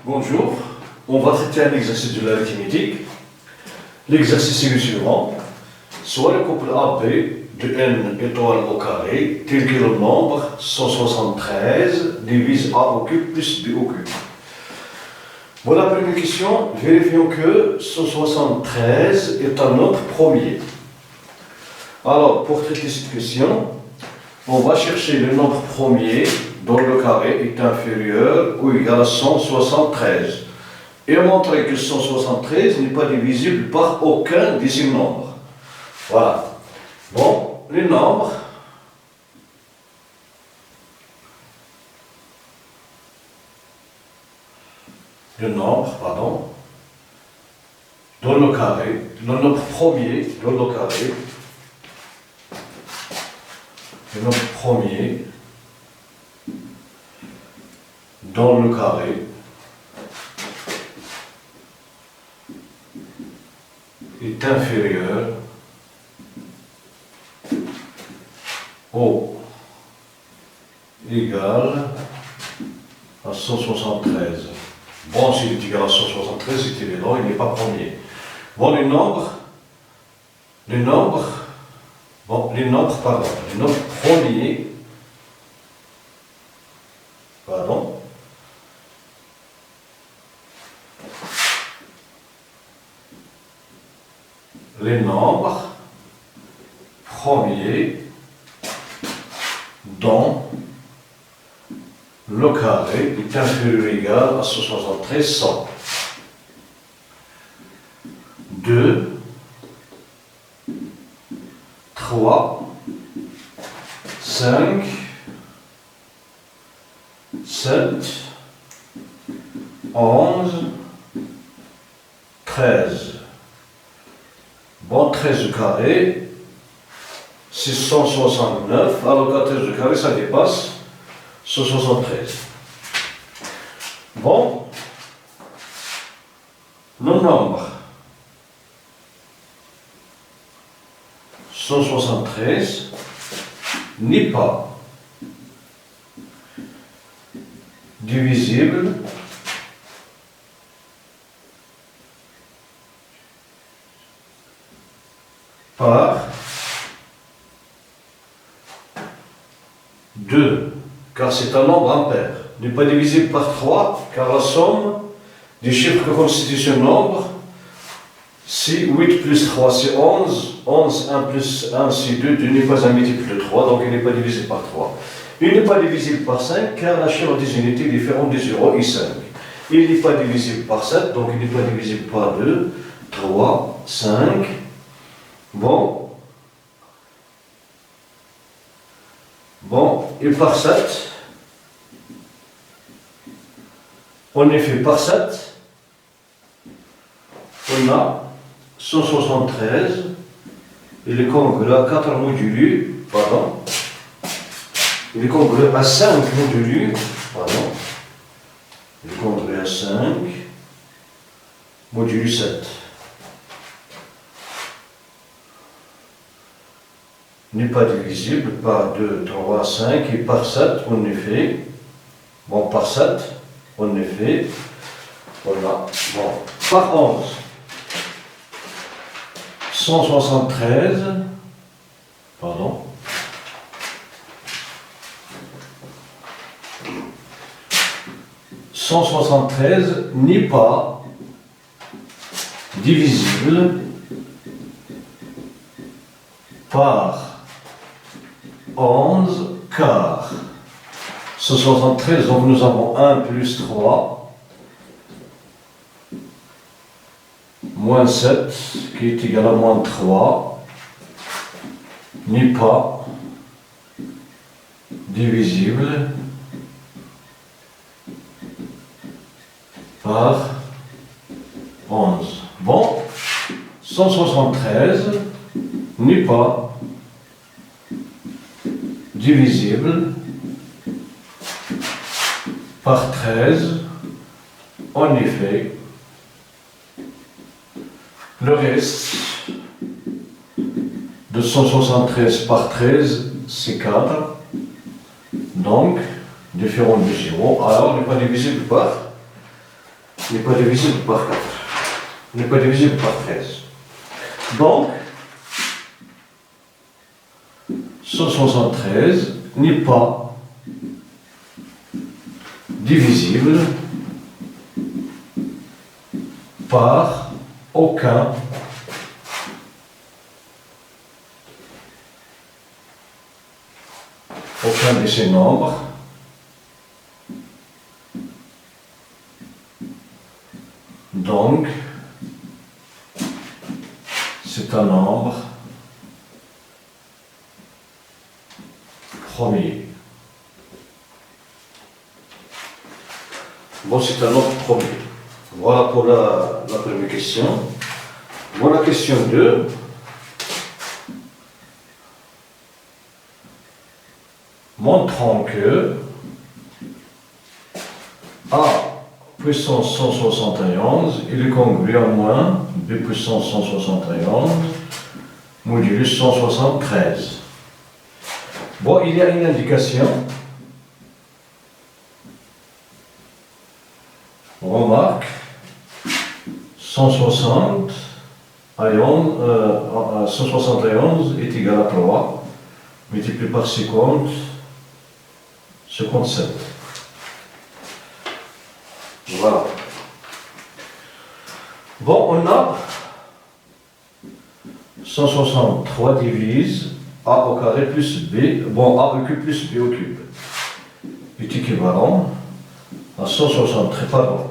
Bonjour, on va traiter un exercice de l'arithmétique. L'exercice est le suivant. Soit le couple AB de n étoiles au carré, tel que le nombre 173 divise A au cube plus B au cube. Pour la première question, vérifions que 173 est un nombre premier. Alors, pour traiter cette question, on va chercher le nombre premier dont le carré est inférieur ou égal à 173 et montrer que 173 n'est pas divisible par aucun de ces nombres. Voilà. Bon, les nombres. Dans le carré, le nombre premier dans le carré, le nombre premier dans le carré est inférieur ou égal à 173. Bon, s'il est égal à 173, c'est évident, il n'est pas premier. Bon, les nombres premiers, les nombres premiers dont le carré est inférieur ou égal à 173 sont 2, 3, 5, 7, 11, 13. Bon, 13 au carré, c'est 169, alors 14 au carré, ça dépasse 173. Bon, le nombre 173 n'est pas divisible par 2, car c'est un nombre impair. N'est pas divisible par 3, car la somme des chiffres que constitue ce nombre, si 8 plus 3 c'est 11, 11, 1 plus 1 c'est 2, 2 n'est pas un multiple de 3, donc il n'est pas divisible par 3. Il n'est pas divisible par 5, car la chaîne des unités est différente des 0 et 5. Il n'est pas divisible par 7, donc il n'est pas divisible par 2, 3, 5. Bon, et par 7, en effet, par 7, on a 173, il est congruent à 4 modulus, il est congruent à 5 modulus, il est congruent à 5 modulus 7. N'est pas divisible par 2, 3, 5 et par 7, en effet. Bon, par 7, en effet, voilà. Bon, par 11, 173, 173 n'est pas divisible par 11 car 173, donc nous avons 1 plus 3 moins 7 qui est égal à moins 3 n'est pas divisible par 11. Bon, 173 n'est pas divisible par 13, en effet, le reste de 173 par 13, c'est 4, donc différent de 0, alors il n'est pas divisible par n'est pas divisible par 4. N'est pas divisible par 13. Donc, 173 n'est pas divisible par aucun de ces nombres donc c'est un nombre premier. Bon, c'est un nombre premier. Voilà pour la première question. Voilà la question 2. Montrons que A puissance 171 est congru à moins B puissance 171 modulus 173. Bon, il y a une indication. On remarque 171 est égal à 3 multiplié par 57. Voilà. Bon, on a 163 divise A au carré plus B, bon, A au cube plus B au cube, est équivalent à 163, pardon.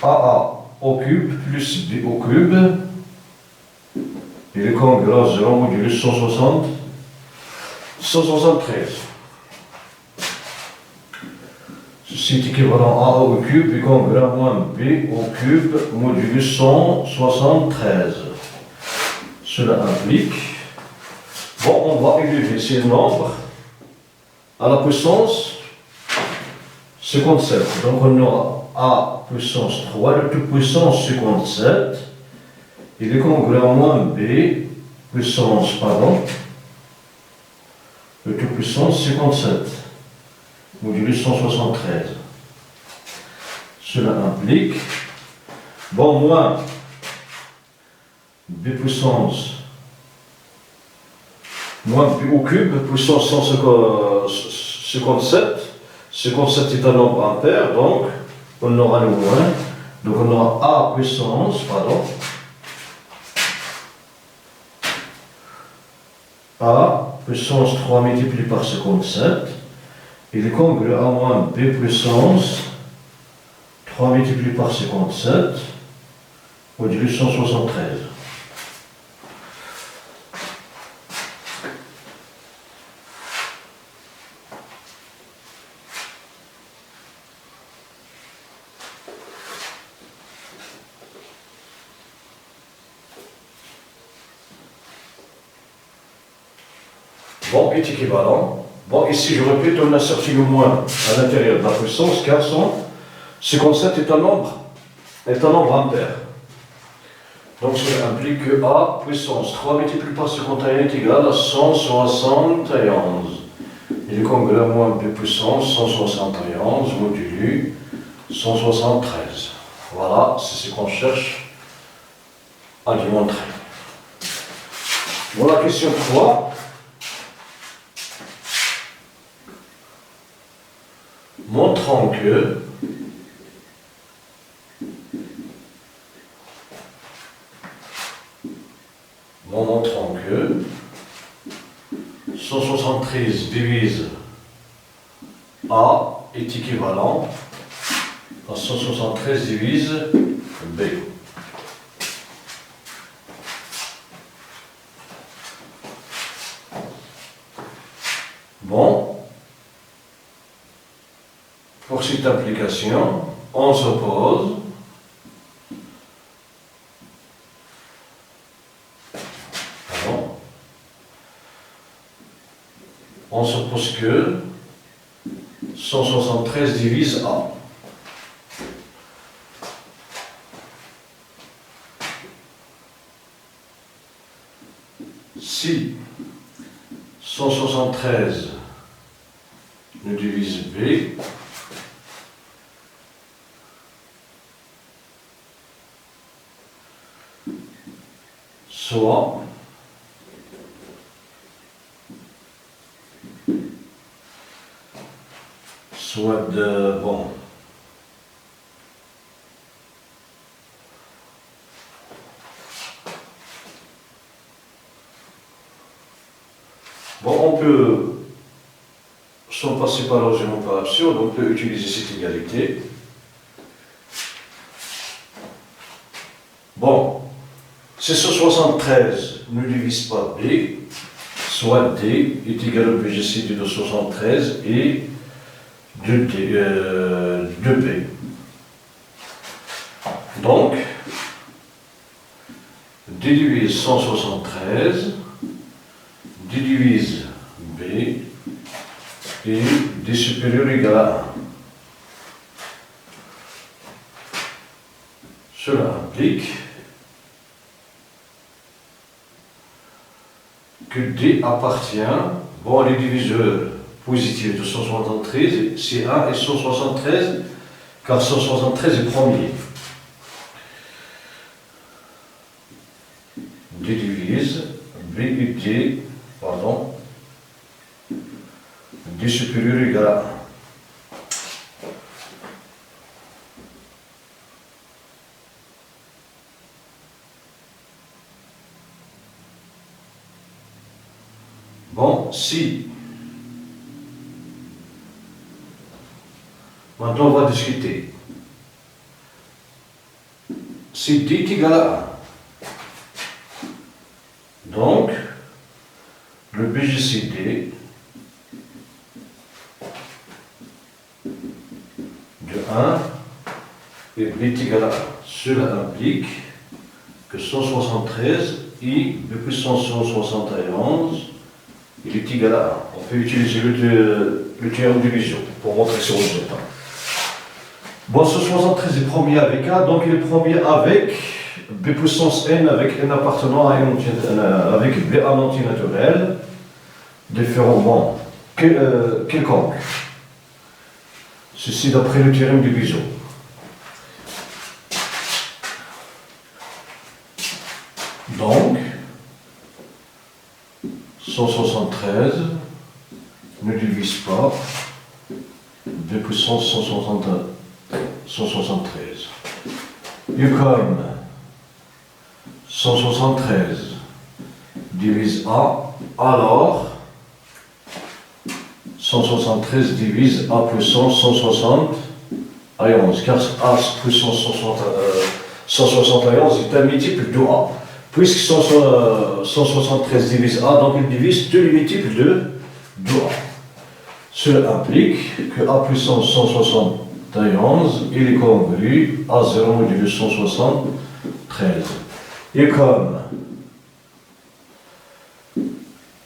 AA au cube plus B au cube, il est congru à 0 modulus 173. Ceci est équivalent à A au cube est congru à moins B au cube modulus 173. Cela implique, bon, on va élever ces nombres à la puissance 57. Donc on aura A puissance 3, de toute puissance 57, il est congru à moins B puissance, de toute puissance 57, modulus 173. Cela implique, bon, moins B puissance, moins B au cube, puissance 157, 57 est un nombre impair, donc on aura le moins, donc on aura A puissance, A puissance 3 multiplié par 57, il est congru à moins B puissance 3 multiplié par 57, modulus 173. Bon, est équivalent. Bon, ici, je répète, on a sorti le moins à l'intérieur de la puissance, car 157 est un nombre impair. Donc, cela implique que A puissance 3 multiplié par 51 est égal à 171. Il est congru à moins B puissance 171 modulu 173. Voilà, c'est ce qu'on cherche à démontrer. Voilà, question 3. Montrons que montrons que 173 divise A est équivalent à 173 divise B. Bon. Pour cette application, on s'oppose que 173 divise A. Si 173 nous divise B soit de, bon, on peut, sans passer par l'algèbre opération, on peut utiliser cette égalité. Bon, si 173 ne divise pas B, soit D est égal au BGCD de 73 et de B. Donc, D divise 173, D divise B, et D supérieur égal à 1. Cela implique que D appartient, bon, les diviseurs positifs de 173, c'est 1 et 173, car 173 est premier. D divise B et D, pardon, D supérieur égal à 1. Bon, si. Maintenant, on va discuter. Si D est égal à 1, donc, le BGCD de 1 et B est égal à 1. Cela implique que 173 I B puissance 171 il est égal à 1. On peut utiliser le théorème de division pour montrer ce résultat. Bon, ce 73 est premier avec A, donc il est premier avec B puissance n avec n appartenant à n avec B un entier naturel, différemment quelconque. Ceci d'après le théorème de division. Donc, 173 ne divise pas B puissance 173. Et comme 173 divise A, alors 173 divise A puissance 171, car A puissance 171 est un multiple de A. Puisque 173 divise A, donc il divise tous les multiples de A. Cela implique que A puissance 171, il est congru à 0 modulo 173. Et comme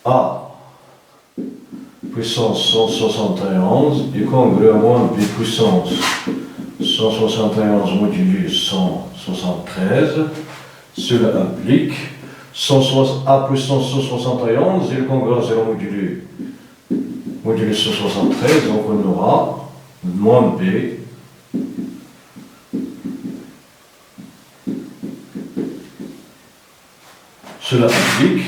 A puissance 171 est congru à moins B puissance 171 modulo 173, cela implique A puissance 171 est congru à 0 modulo 173, donc on aura moins B cela implique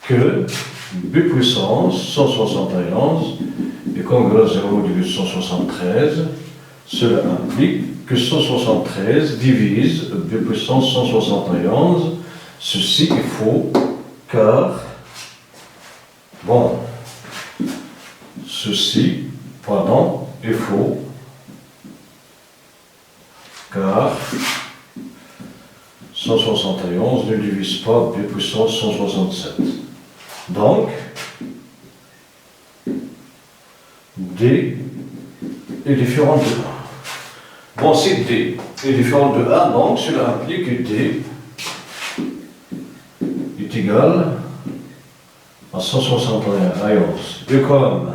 que B puissance 171 est congru à 0 modulo 173, cela implique que 173 divise B puissance 171, ceci est faux, car, bon, ceci, pardon, est faux, car 171 ne divise pas B puissance 167. Donc, D est différent de 1. Bon, si D est différent de 1, donc cela implique que D est égal à 171. Et comme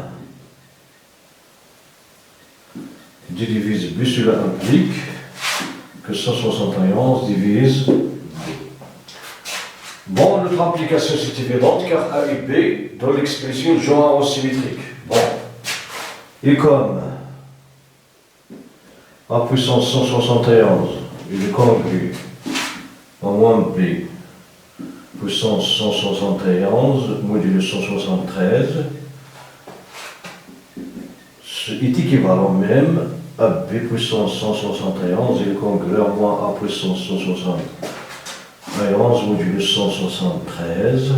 D divise B, cela implique que 171 divise B. Bon, notre application c'est évidente car A et B dans l'expression jouent un rôle symétrique. Bon, et comme A puissance 171 est congru en moins B puissance 171 modulo 173 est équivalent même à B puissance 171 et congru en moins A puissance 171 modulo 173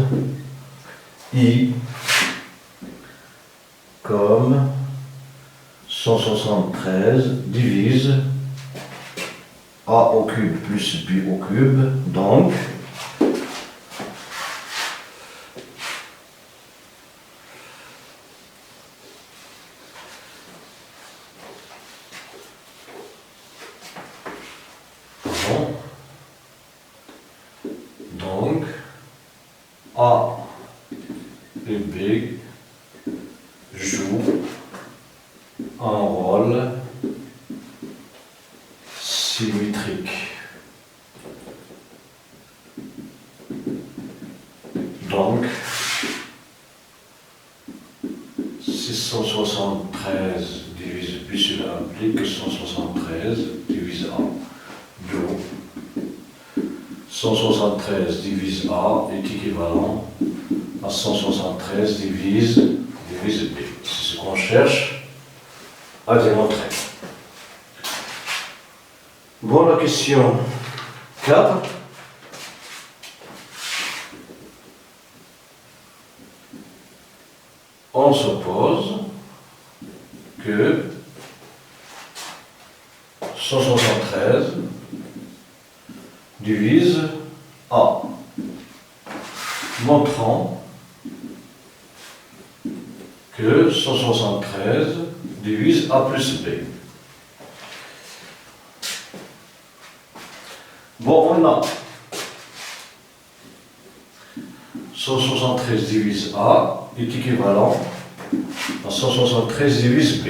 I comme 173 divise A au cube plus B au cube, donc A et B jouent un rôle symétrique. Donc, 673 divise B cela implique que 173 divise A. Donc, 173 divise A est équivalent à 173 divise B. C'est ce qu'on cherche à démontrer. Bon, la question 4. On suppose que 173 divise A, montrant que 173 divise A plus B. Bon, on a 173 divise A est équivalent à 173 divise B.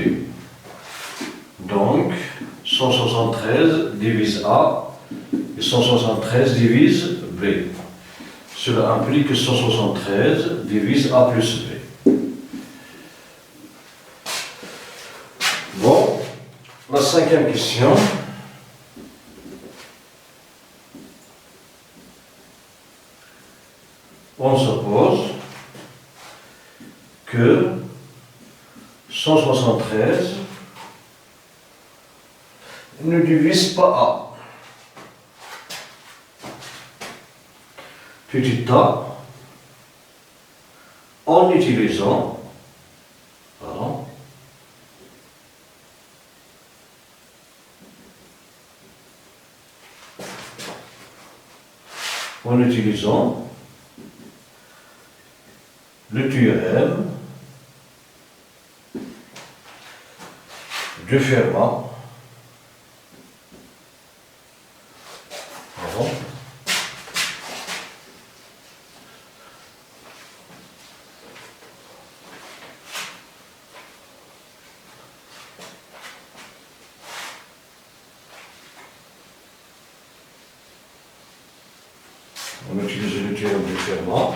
Donc, 173 divise A et 173 divise B. Cela implique que 173 divise A plus B. Bon, la cinquième question. On suppose que 173 ne divise pas A. Petit a, en utilisant, le théorème de Fermat. On utilise le théorème de Fermat.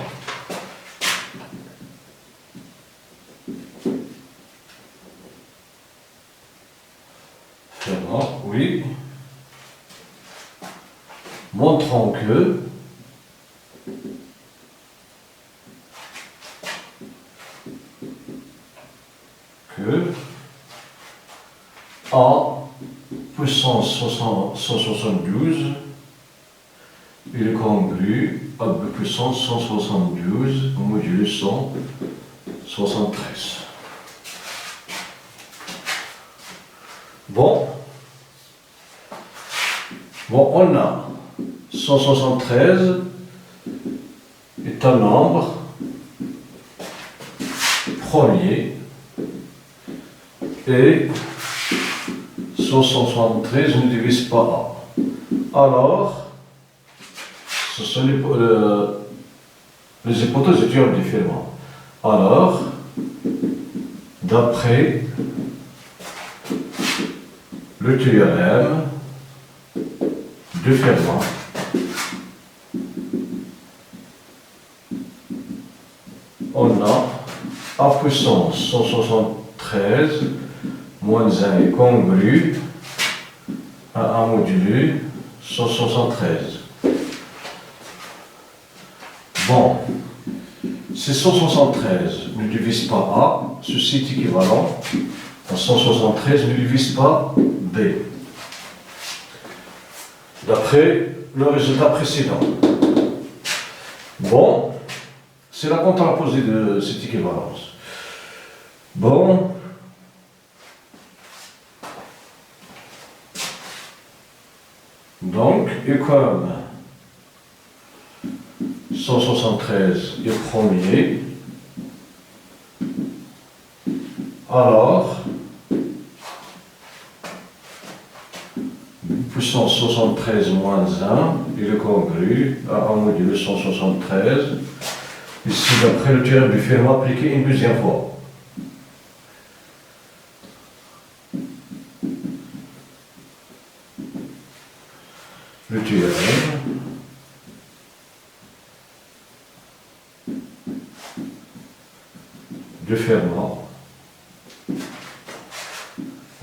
Oui. Montrant que A puissance 172 est congru à B puissance 172 modulo 173. Bon, on a 173 est un nombre premier et 173 ne divise pas A. Alors, ce sont les hypothèses étudiantes différentes. Alors, d'après le théorème de Fermat, on a a puissance 173 moins 1 est congru à 1 modulo 173. Bon, si 173 ne divise pas A, ceci est équivalent à 173 ne divise pas B. D'après le résultat précédent. Bon, c'est la contraposée de cette équivalence. Bon, donc, et comme 173 est premier, alors puissance 73 moins 1 il est congru à 1 modulo 173. Ici, d'après le théorème du Fermat appliqué une deuxième fois. Le théorème du Fermat.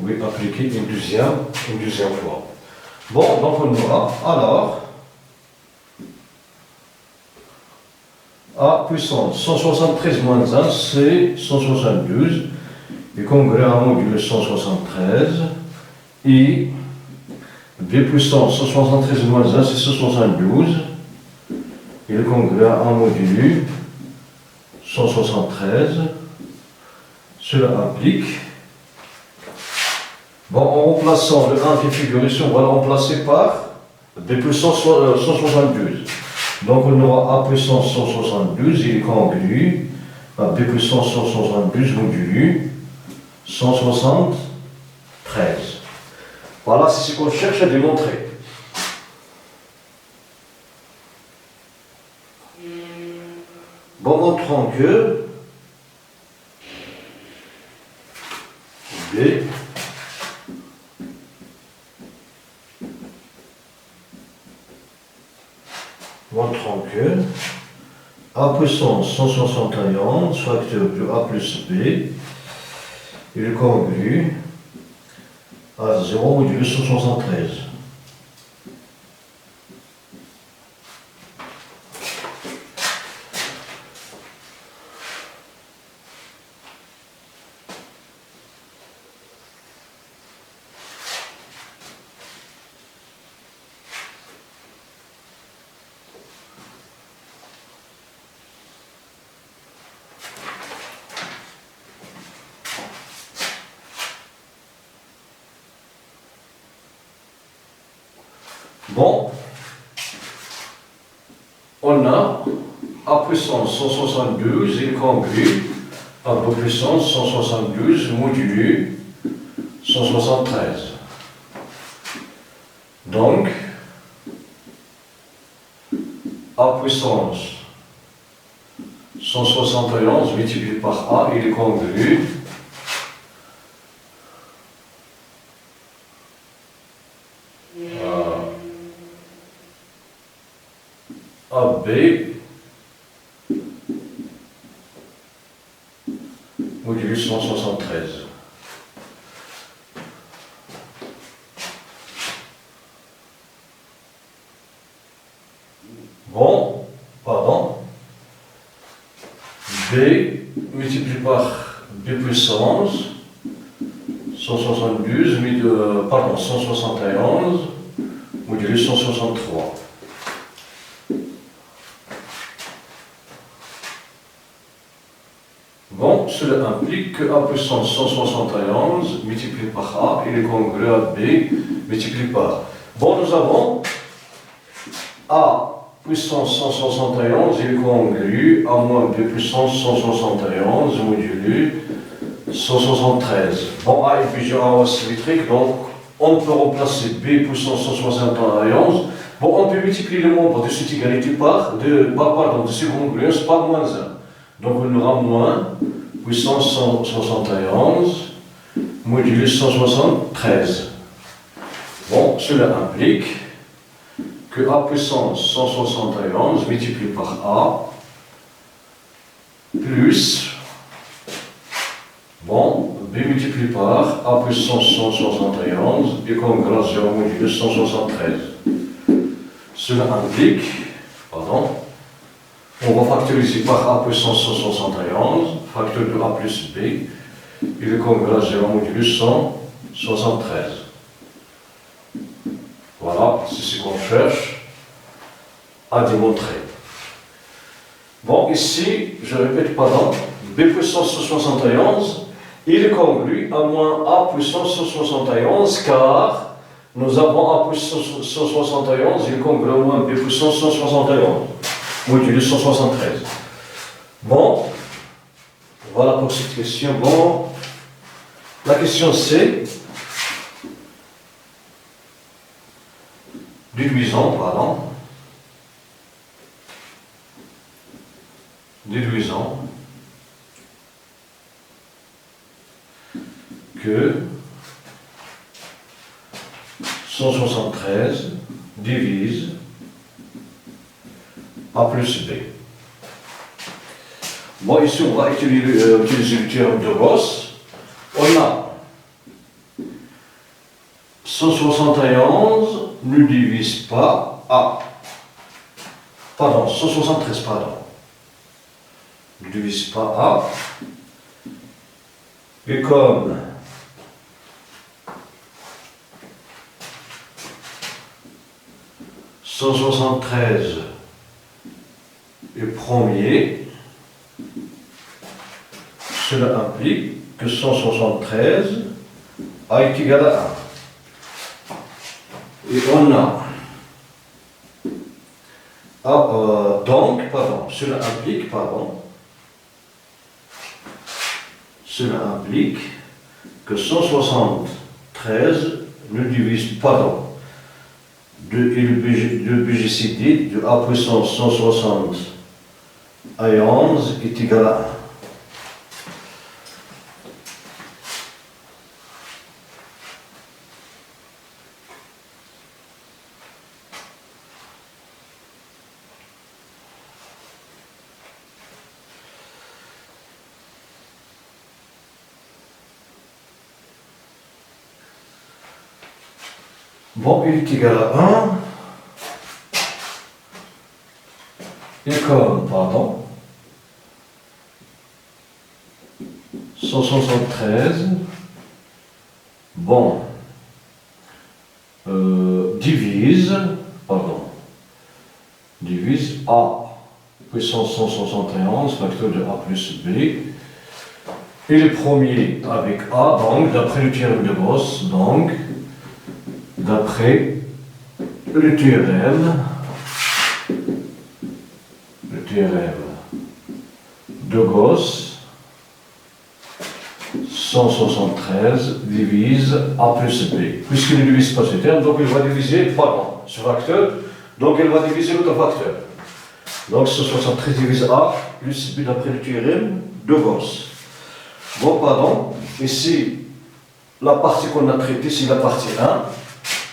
Oui, appliqué une deuxième fois. Bon, donc on aura alors A puissance 173 moins 1, c'est 172, et congru à 1 modulo 173, et B puissance 173 moins 1, c'est 172, et le congru à 1 modulo 173, cela implique. Bon, en remplaçant le 1 qui est figuré ici, on va le remplacer par B puissance 172. Donc on aura A puissance 172, il est congru à B puissance 172 modulo 173. Voilà, c'est ce qu'on cherche à démontrer. Bon, montrons que B montrons que A puissance 171 facteur de A plus B il est congru à 0 modulo 173. Bon, on a A puissance 172 est congru à B puissance 172 modulo 173. Donc, A puissance 171 multiplié par A, il est congru à B modulo 173. Bon, pardon, B multiplié par B puissance 172, 171 modulo 163. Bon, cela implique que A puissance 171 multiplié par A, il est congru à B multiplié par. Bon, nous avons A puissance 171, il est congru à moins B puissance 171 modulo 173. Bon, A est plusieurs A symétrique, donc on peut remplacer B puissance 171. Bon, on peut multiplier le nombre de cette égalité par, de cette congruence par moins 1. Donc on aura moins puissance 171 modulo 173. Bon, cela implique que A puissance 171 multiplié par A plus, bon, b multiplié par a plus 171 et comme grâce au module 173. Cela implique, pardon, on va factoriser par a plus 171, facteur de a plus b, et le congrès 0 module 173. Voilà, c'est ce qu'on cherche à démontrer. Bon, ici, je répète, pardon, b puissance 171, il est congru à moins a puissance 171, car nous avons a puissance 171, il est congru à moins b puissance 171, module 173. Bon, voilà pour cette question. Bon, la question C, déduisons que 173 divise a plus b. Bon, ici on va utiliser le théorème de Gauss. On a 171 ne divise pas A. Pardon, 173, pardon. Ne divise pas A. Et comme « 173 est premier », cela implique que 173 A est égal à 1. Et on a cela implique que 173 ne divise pas de BGCD de A puissance 171 est égal à 1. Bon, il est égal à 1. Et comme, 173, bon, divise A puissance 171, facteur de A plus B, et le premier avec A, donc, d'après le théorème de Gauss, donc, d'après le théorème de Gauss, 173 divise A plus B. Puisqu'il ne divise pas ce terme, donc il va diviser, ce facteur, donc il va diviser l'autre facteur. Donc 173 divise A plus B d'après le théorème de Gauss. Bon, ici, la partie qu'on a traitée, c'est la partie 1.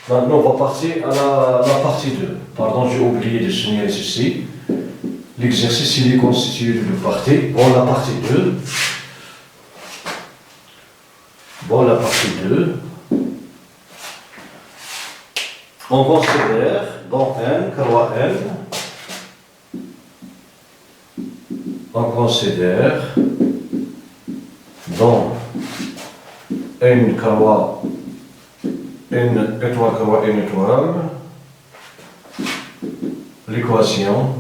Maintenant, on va passer à la partie 2. Pardon, j'ai oublié de signaler ceci. L'exercice, il est constitué de deux parties. Bon, la partie 2. On considère dans N, K N, on considère dans N, K N étoile, N étoile, l'équation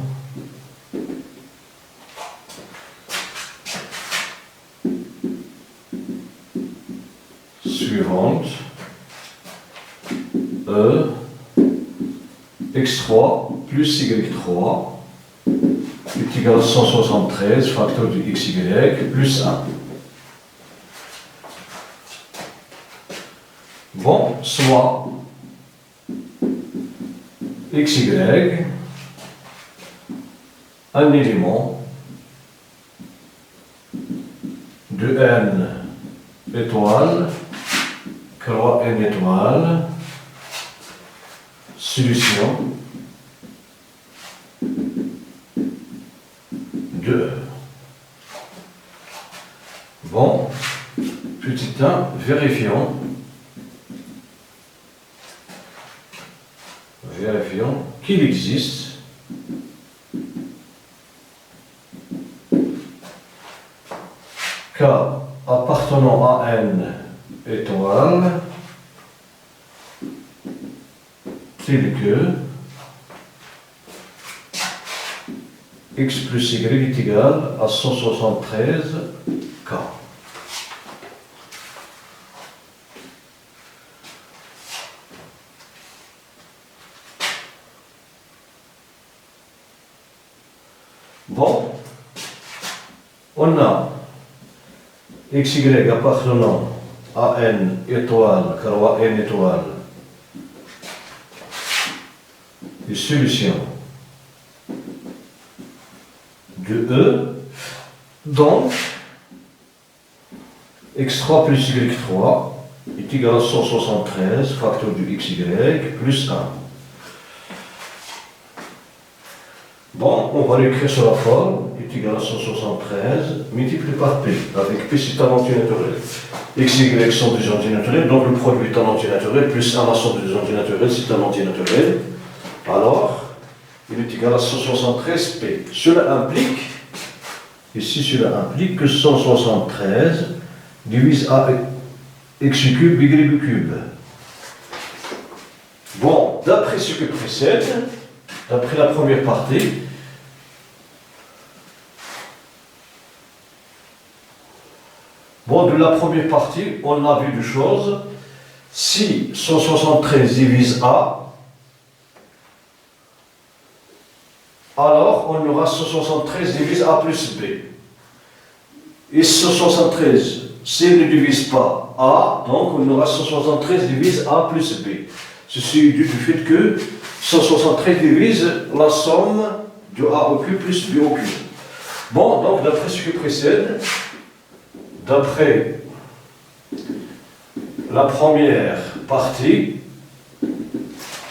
suivante, E, x3 plus y3 est égal à 173, facteur de xy, plus 1. Bon, soit xy, un élément de n étoile, croix n étoile, solution de E. Bon, petit 1, vérifions. Vérifions qu'il existe K appartenant à N étoile tel que x plus y est égal à 173 K. Bon, on a xy appartenant à n étoile, car n étoile, une solution de E, donc x3 plus y3 est égal à 173, facteur du xy, plus 1. Bon, on va l'écrire sur la forme, est égal à 173, multiplié par P, avec P c'est un entier naturel. X, Y sont des entiers naturels, donc le produit est un entier naturel, plus 1 la somme des entiers naturels, c'est un entier naturel. Alors, il est égal à 173 P. Cela implique, ici cela implique que 173 divise à x cube, y cube. Bon, d'après ce que précède, d'après la première partie, bon, de la première partie, on a vu deux choses. Si 173 divise A, alors on aura 173 divise A plus B. Et 173, s'il ne divise pas A, donc on aura 173 divise A plus B. Ceci est dû du fait que 173 divise la somme de A au cube plus B au cube. Bon, donc d'après ce qui précède, d'après la première partie,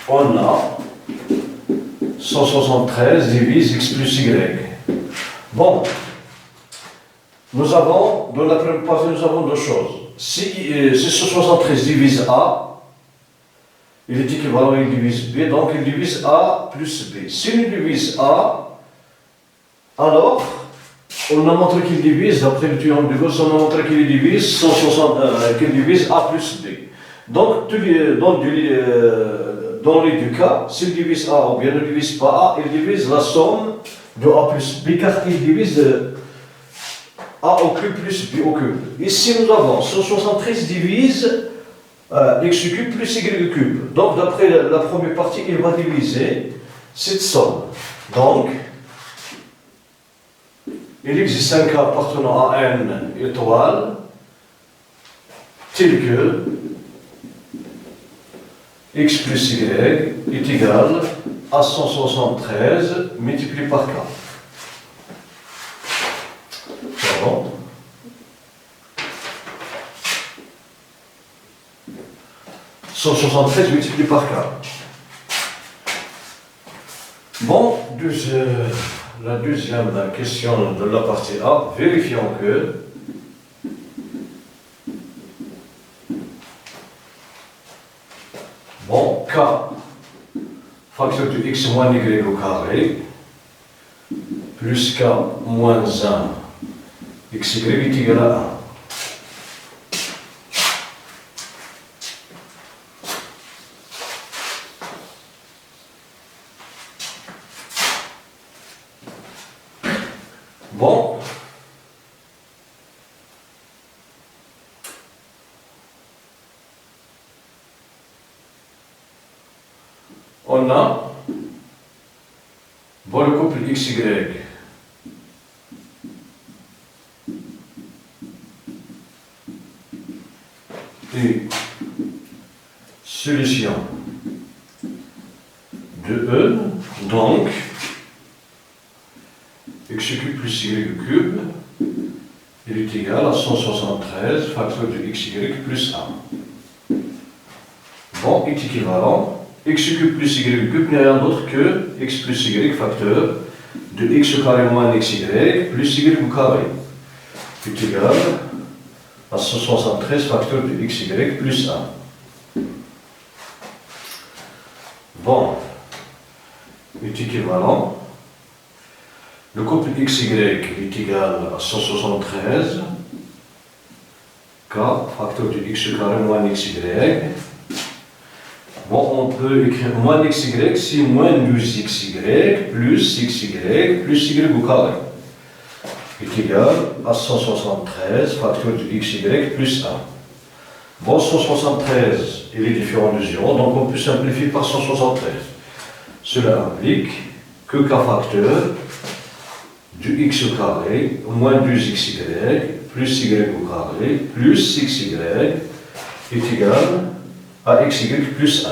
on a 173 divise x plus y. Bon, nous avons, dans la première partie, nous avons deux choses. Si 173 divise A, il est équivalent, il divise B, donc il divise A plus B. S'il divise A, alors, on a montré qu'il divise, d'après le théorème de Gauss, on a montré qu'il divise, qu'il divise A plus B. Donc, dans les deux cas, s'il divise A ou bien ne divise pas A, il divise la somme de A plus B, car il divise A au cube plus B au cube. Ici, nous avons 173 divise x cube plus y cube. Donc, d'après la première partie, il va diviser cette somme. Donc, il existe un cas appartenant à n étoile tel que x plus y est égal à 173 multiplié par k. Pardon. « 173 multiplié par k. Bon, la deuxième question de la partie A, vérifions que bon, k, facteur de x moins y au carré, plus k moins 1, xy est égal à 1. Bon, on a bon, le couple XY et solution de E, donc x cube plus y cube, il est égal à 173 facteur de xy plus 1. Bon, est équivalent, x cube plus y cube n'est rien d'autre que x plus y facteur de x au carré moins xy plus y au carré est égal à 173 facteur de xy plus 1. Bon, est équivalent. Le couple xy est égal à 173 k facteur de x carré moins xy. Bon, on peut écrire moins xy, c'est moins 12xy plus xy plus y au carré est égal à 173 facteur de xy plus 1. Bon, 173, il est différent de 0, donc on peut simplifier par 173. Cela implique que k facteur du x au carré moins 12xy plus y au carré plus xy est égal à xy plus 1.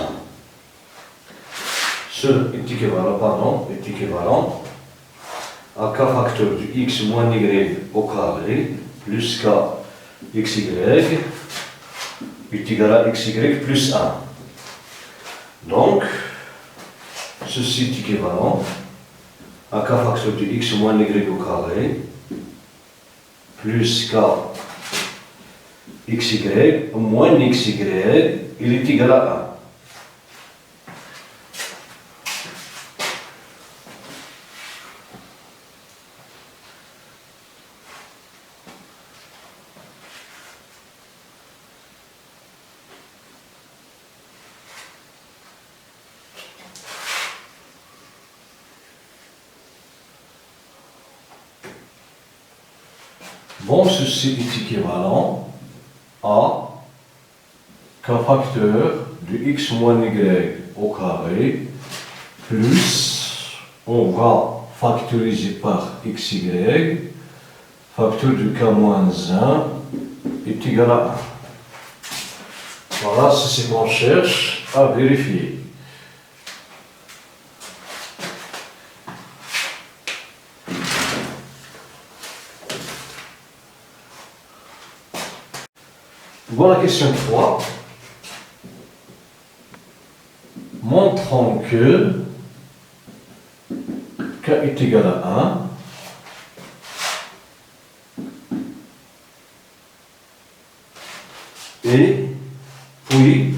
Cela est équivalent à k facteur du x moins y au carré plus k xy est égal à xy plus 1. Donc, ceci est équivalent à k facteur de x moins y au carré plus k xy moins xy, il est égal à 1. Bon, ceci est équivalent à k facteur de x moins y au carré plus, on va factoriser par xy, facteur de k moins 1 est égal à 1. Voilà, c'est ce qu'on cherche à vérifier. Voilà la question 3. Montrons que k est égal à 1 et puis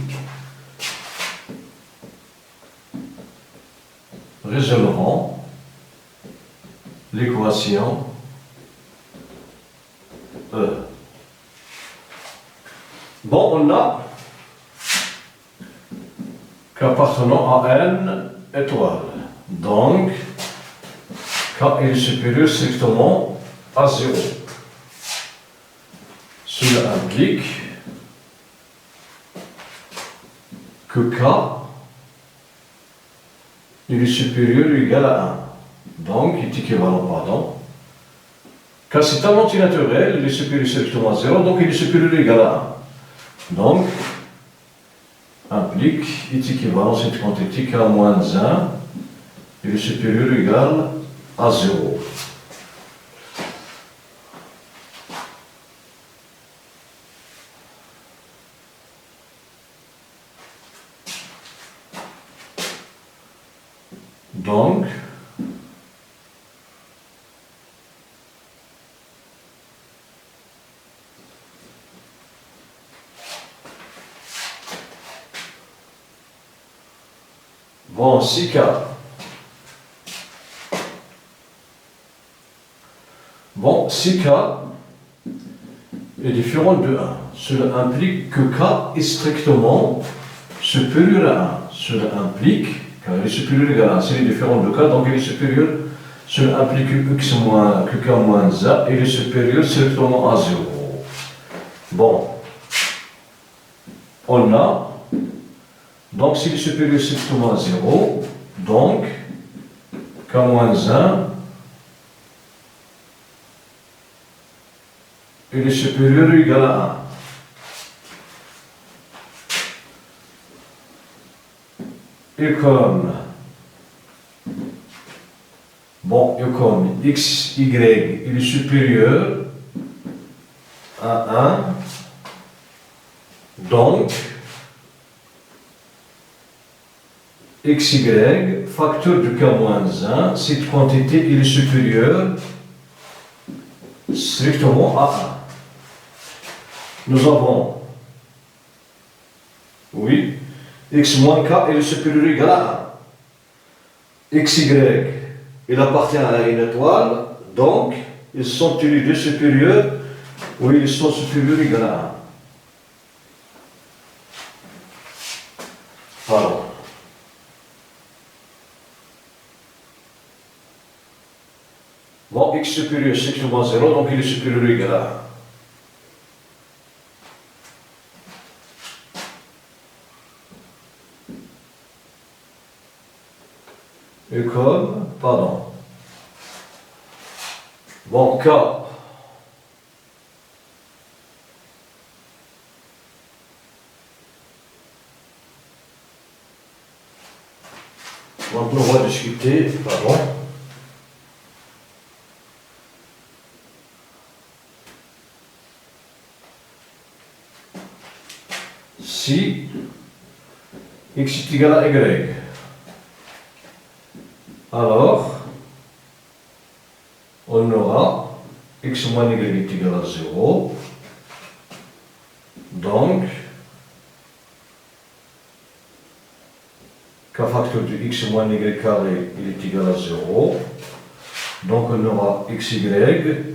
résolvons l'équation E. Bon, on a qu'appartenant à n étoile. Donc, k est supérieur strictement à 0. Cela implique que k est supérieur ou égal à 1. Donc, il est équivalent, pardon. K c'est un entier naturel, il est supérieur strictement à 0, donc il est supérieur ou égal à 1. Donc, implique, est équivalent cette quantité k moins 1 est supérieur ou égal à 0. Donc, bon, si k est différent de 1, cela implique que k est strictement supérieur à 1. Cela implique, car il est supérieur ou égal à 1, s'il est différent de k, donc il est supérieur, cela implique que k moins 1 il est supérieur strictement à 0. Bon, on a, donc s'il est supérieur strictement à 0, donc k moins 1 il est supérieur ou égal à 1. Et comme xy il est supérieur à 1, donc xy, facteur de k-1, cette quantité il est supérieure strictement à nous avons, oui, x moins k est le supérieur égal à 1. xy, il appartient à une étoile, donc ils sont tous les deux supérieurs, oui, ils sont supérieurs égal à 1. Pardon. Bon, x supérieur, c'est x moins 0, donc il est supérieur ou égal à 1. Et comme, pardon. Bon, k. Donc, on va discuter, pardon. Si x est égal à y, alors on aura x moins y est égal à 0, donc k facteur de x moins y carré il est égal à 0, donc on aura xy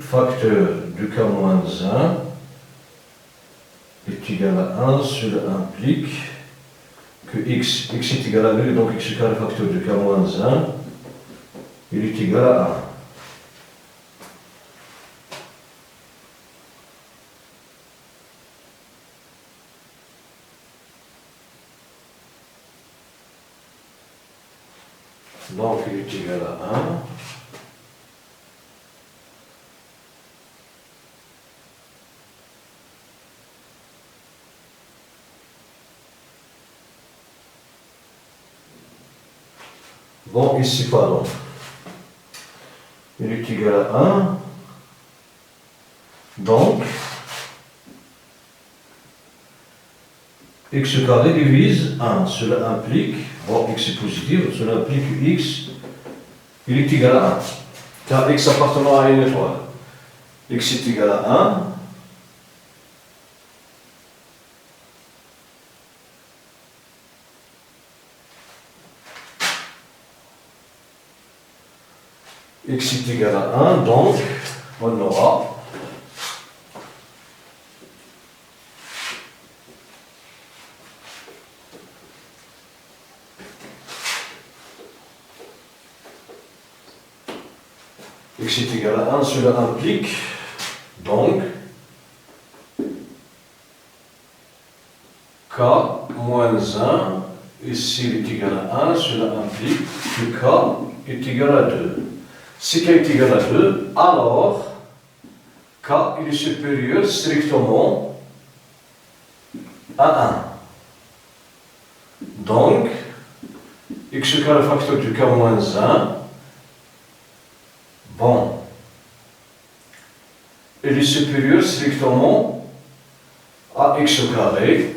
facteur de k moins 1 est égal à 1, cela implique que x est égal à 2, donc x carré facteur de k moins 1, il est égal à 1. Donc il est égal à 1. Bon, ici, pardon. Il est égal à 1. Donc, x carré divise 1. Cela implique, bon, x est positif, cela implique que x, il est égal à 1. Car x appartenant à une étoile. X est égal à 1. X est égal à 1, donc on aura x est égal à 1, cela implique donc k moins 1, ici il est égal à 1, cela implique que k est égal à 2. Si k est égal à 2, alors k il est supérieur strictement à 1. Donc, x carré facteur de k moins 1, bon, il est supérieur strictement à x carré.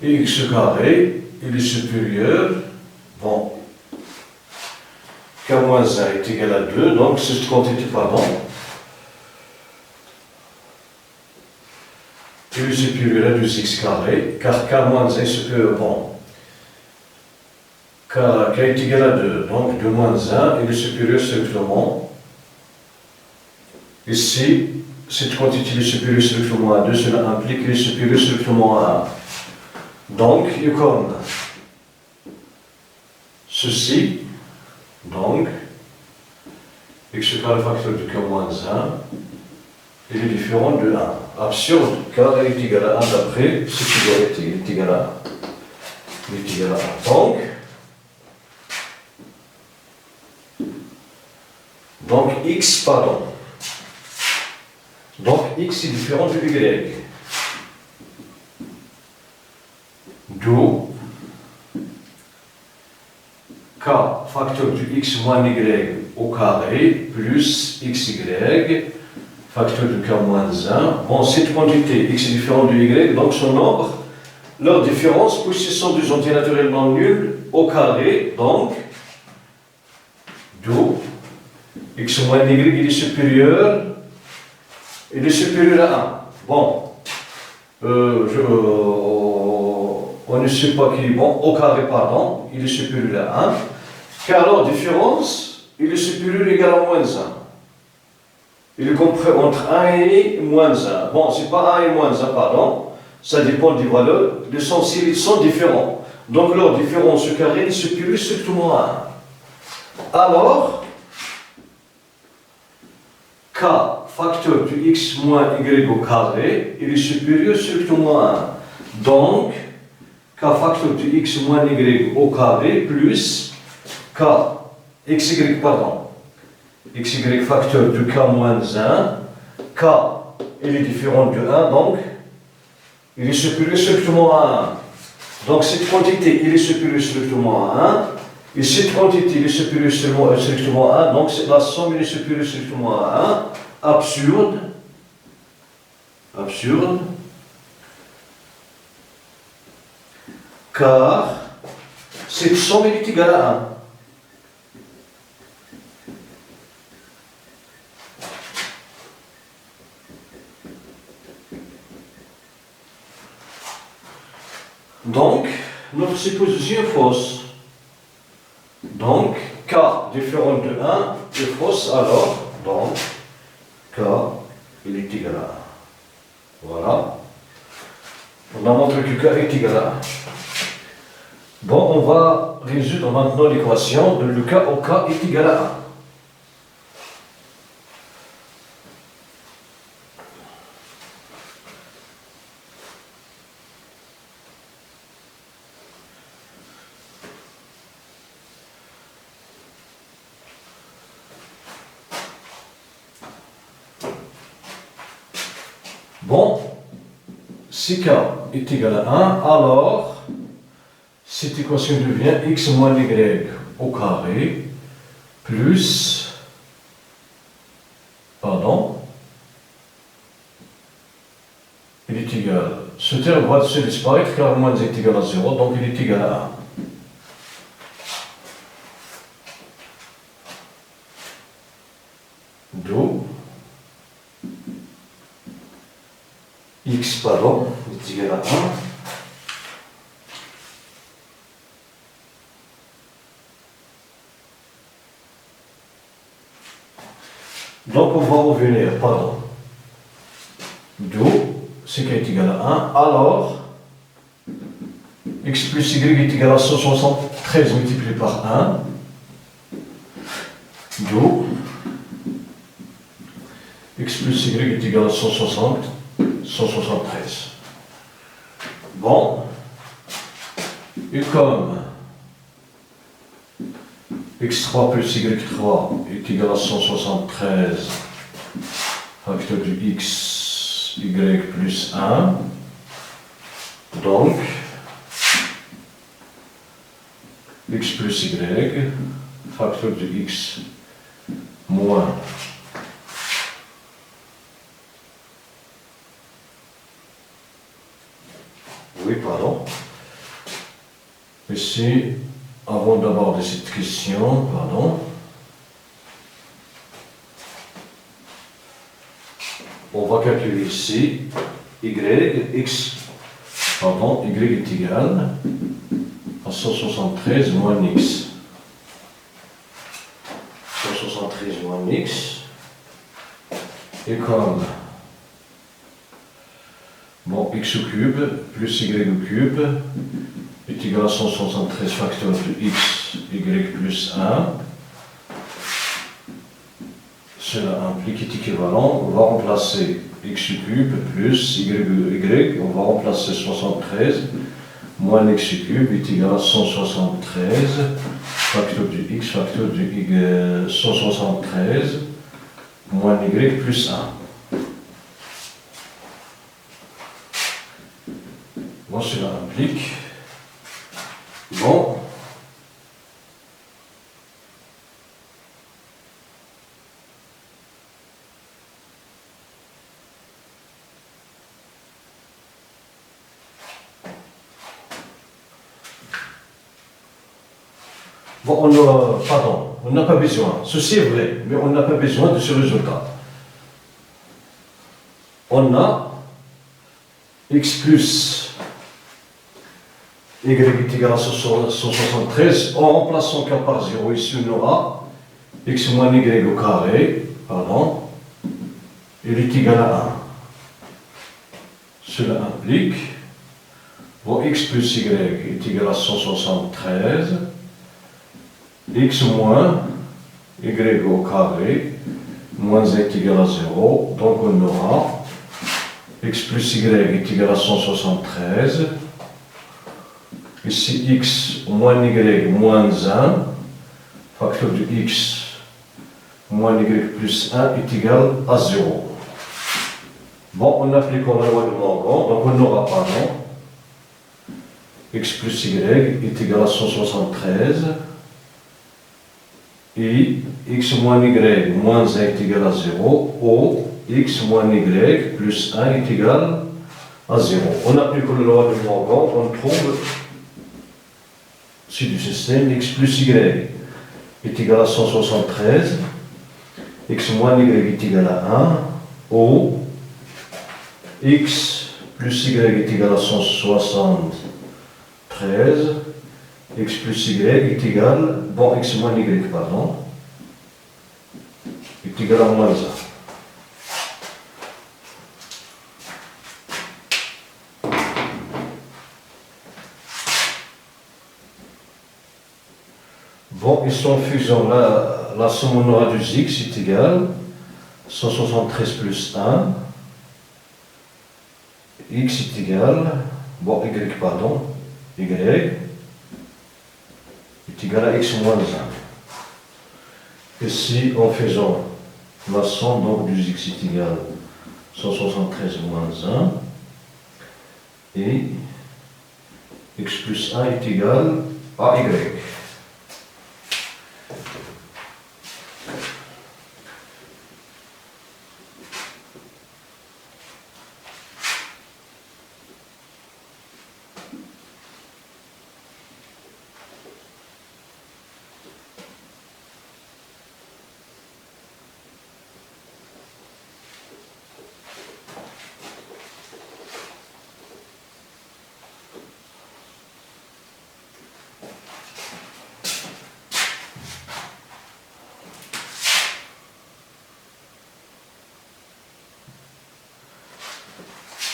Et x carré, il est supérieur, bon, k moins 1 est égal à 2, donc cette quantité, pardon, il est supérieur à 2x carré, car k moins 1 est supérieur, bon, k est égal à 2, donc 2 moins 1, il est supérieur strictement. Ici, cette quantité est supérieure strictement à 2, cela implique qu'il est supérieur strictement à 1. Donc, comme ceci, donc, x carré facteur de k moins 1, il est différent de 1. Absurde, car il est égal à 1 d'après cette égalité, il est égal à 1. Il est égal à 1. Donc x, pardon. Donc x est différent de y. D'où k facteur de x moins y au carré plus xy facteur de k moins 1. Bon, cette quantité x est différent de y, donc son nombre, leur différence, puisque ce sont deux entités naturellement nulles au carré, donc d'où x moins y il est supérieur à 1. Bon, on ne sait pas qui est bon. Au carré, pardon, il est supérieur à 1. Car alors, différence, il est supérieur ou égal à moins 1. Il est compris entre 1 et moins 1. Bon, c'est pas 1 et moins 1, pardon. Ça dépend des valeurs. Les sens, ils sont différents. Donc, leur différence au carré est supérieure strictement à 1. Alors, k facteur de x moins y au carré, il est supérieur strictement à 1. Donc, k facteur de x moins y au carré plus k xy, pardon, xy facteur de k moins 1, k il est différent de 1, donc il est supérieur strictement à 1. Donc cette quantité il est supérieur strictement à 1, et cette quantité il est supérieur strictement à 1, donc la somme il est supérieure strictement à 1. Absurde, absurde, car cette somme elle est égale à 1. Donc, notre supposition est fausse. Donc, k différent de 1 est fausse, alors, donc, k, il est égal à 1. Voilà. On a montré que k est égal à 1. Bon, on va résoudre maintenant l'équation de le cas où k est égal à 1. Bon, si k est égal à 1, alors cette équation devient x moins y au carré plus, pardon, il est égal, ce terme va se disparaître car moins est égal à 0, donc il est égal à 1. D'où x, pardon, est égal à 1. Donc on va revenir, pardon. D'où c qui est égal à 1. Alors, x plus y est égal à 173 multiplié par 1. D'où x plus y est égal à 173. Bon, et comme x3 plus y3 est égal à 173 facteur de x, y plus 1, donc x plus y facteur de x moins pardon. Ici, avant d'aborder cette question, pardon, on va calculer ici y, x, pardon, y est égal à 173 moins x. 173 moins x, et comme bon, x au cube plus y au cube est égal à 173 facteur de x, y plus 1. Cela implique est équivalent. On va remplacer x au cube plus y, on va remplacer 73 moins x au cube est égal à 173 facteur de x, facteur de y, 173 moins y plus 1. Bon, cela implique, bon, pardon, on n'a pas besoin, ceci est vrai, mais on n'a pas besoin de ce résultat. On a x plus y est égal à 173. En remplaçant k par 0, ici on aura x moins y au carré, pardon, il est égal à 1. Cela implique, bon, x plus y est égal à 173, x moins y au carré, moins z est égal à 0, donc on aura x plus y est égal à 173, ici x moins y moins 1, facteur de x moins y plus 1 est égal à 0. Bon, on applique la loi de Morgan, donc on aura, pardon, x plus y est égal à 173, et x moins y moins 1 est égal à 0, ou x moins y plus 1 est égal à 0. On applique la loi de Morgan, on trouve, si du système, x plus y est égal à 173, x moins y est égal à 1, ou x plus y est égal à 173, x plus y est égal, bon, x moins y, pardon, est égal à moins 1. Bon, et en faisant la somme on aura du x est égal 173 plus 1, x est égal, bon, y, pardon, y est égal à x moins 1. Ici, en faisant la somme donc du x est égal 173 moins 1, et x plus 1 est égal à y.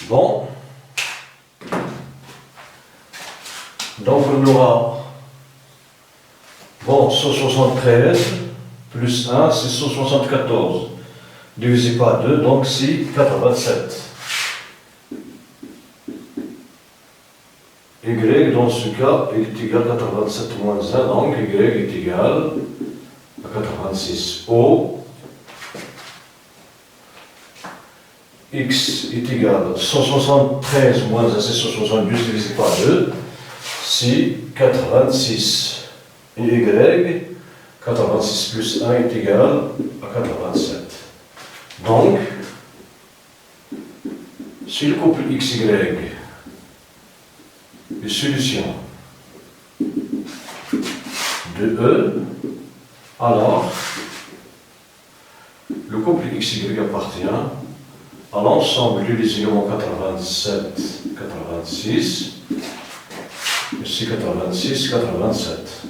Bon, donc on aura, bon, 173 plus 1, c'est 174, divisé par 2, donc c'est 87. Y, dans ce cas, est égal à 87 moins 1, donc Y est égal à 86. O, x est égal à 173 moins 1, c'est 172 divisé par 2, c'est 86. Et y, 86 plus 1 est égal à 87. Donc, si le couple xy est solution de E, alors le couple xy appartient à l'ensemble des éléments 87, 86, ici 86, 87.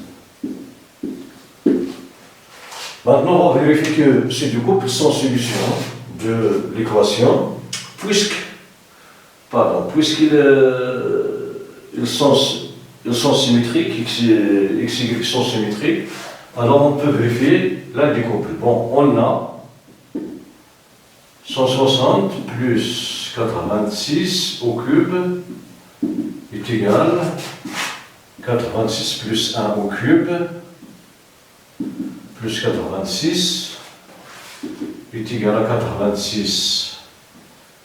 Maintenant, on vérifie que ces deux couples sont solution de l'équation, puisqu'ils sont symétriques, x, y sont symétriques, alors on peut vérifier l'un des couples. Bon, on a 160 plus 86 au cube est égal à 86 plus 1 au cube plus 86 est égal à 86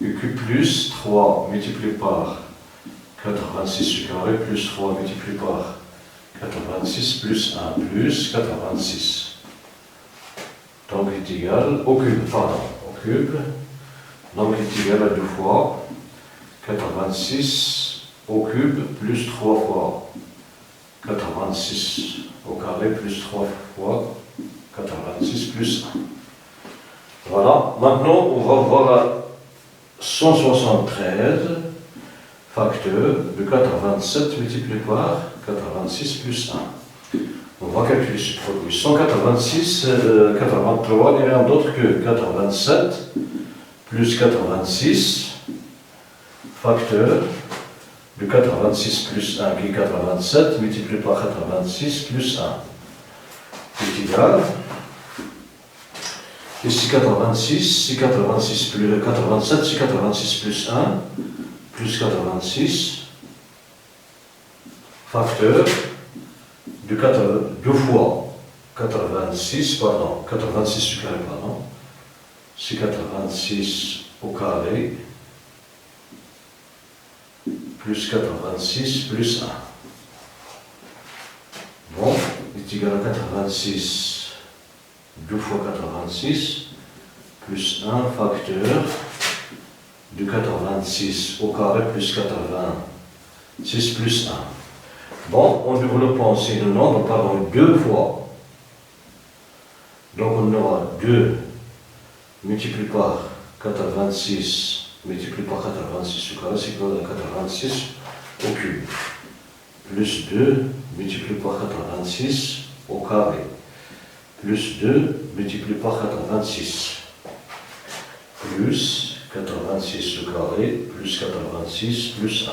au cube plus 3 multiplié par 86 au carré plus 3 multiplié par 86 plus 1 plus 86. Donc est égal au cube, pardon. Cube, donc est égal à 2 fois 86 au cube plus 3 fois 86 au carré plus 3 fois 86 plus 1. Voilà, maintenant on va voir 173 facteur de 87 multiplié par 86 plus 1. On va calculer ce produit. 186, 83 n'est rien d'autre que 87 plus 86, facteur de 86 plus 1 qui est 87 multiplié par 86 plus 1 est égal. Ici 86, c'est 86 plus 87, c'est 86 plus 1 plus 86 facteur de 2 fois 86, pardon, 86 au carré, pardon, c'est 86 au carré plus 86 plus 1. Bon, est égal à 86, 2 fois 86 plus 1 facteur de 86 au carré plus 86 plus 1. Bon, en développant ces deux nombres, pardon, 2 fois. Donc on aura 2 multiplié par 86 multiplié par 86 au carré, c'est égal à 86 au cube. Plus 2 multiplié par 86 au carré. Plus 2 multiplié par 86. Plus 86 au carré, plus 86 plus 1.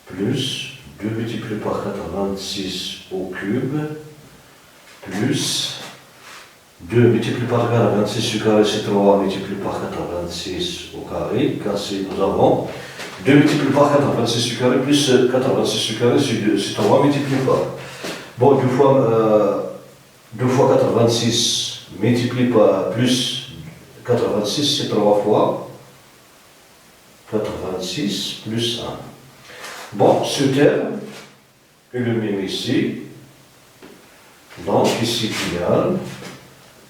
Plus 2 multiplié par 86 au cube, plus 2 multiplié par 86 au carré, c'est 3 multiplié par 86 au carré, car nous avons 2 multiplié par 86 au carré, plus 86 au carré, c'est 3 multiplié par. Bon, 2 fois 86 multiplié par plus 86, c'est 3 fois 86 plus 1. Bon, ce terme est le même ici. Donc, ici, égal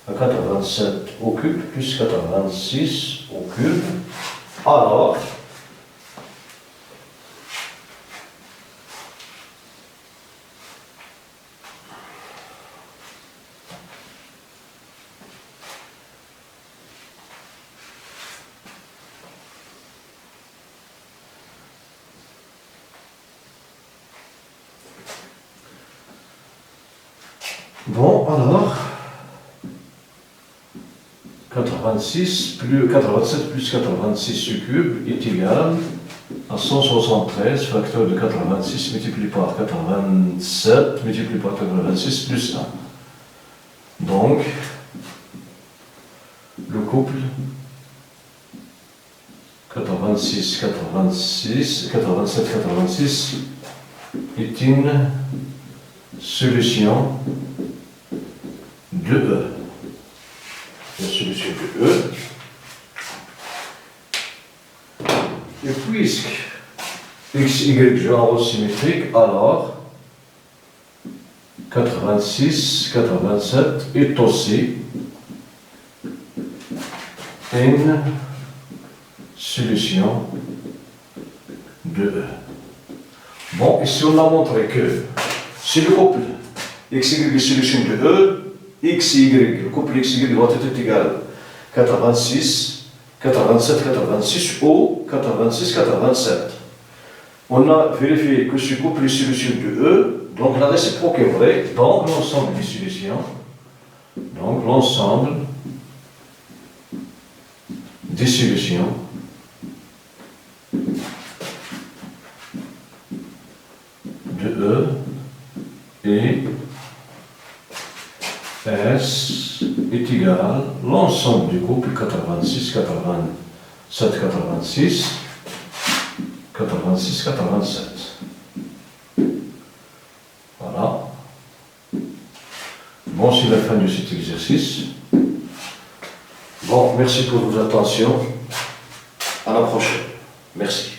à 87 au cube plus 86 au cube. Alors, bon, alors, 87 plus 86 au cube est égal à 173 facteur de 86 multiplié par 87 multiplié par 86 plus 1. Donc, le couple 87 86 est une solution de E. La solution de E. Et puisque x, y genre symétrique, alors 86, 87 est aussi une solution de E. Bon, ici on a montré que si le couple x, y est solution de E, x, y, le couple x, y doit être égal à 86, 87, 86 ou 86, 87. On a vérifié que ce couple est solution de E, donc la réciproque est vraie, donc l'ensemble des solutions, donc l'ensemble des solutions de E et S est égal à l'ensemble du couple 86, 87, 86, 86, 87. Voilà. Bon, c'est la fin de cet exercice. Bon, merci pour votre attention. À la prochaine. Merci.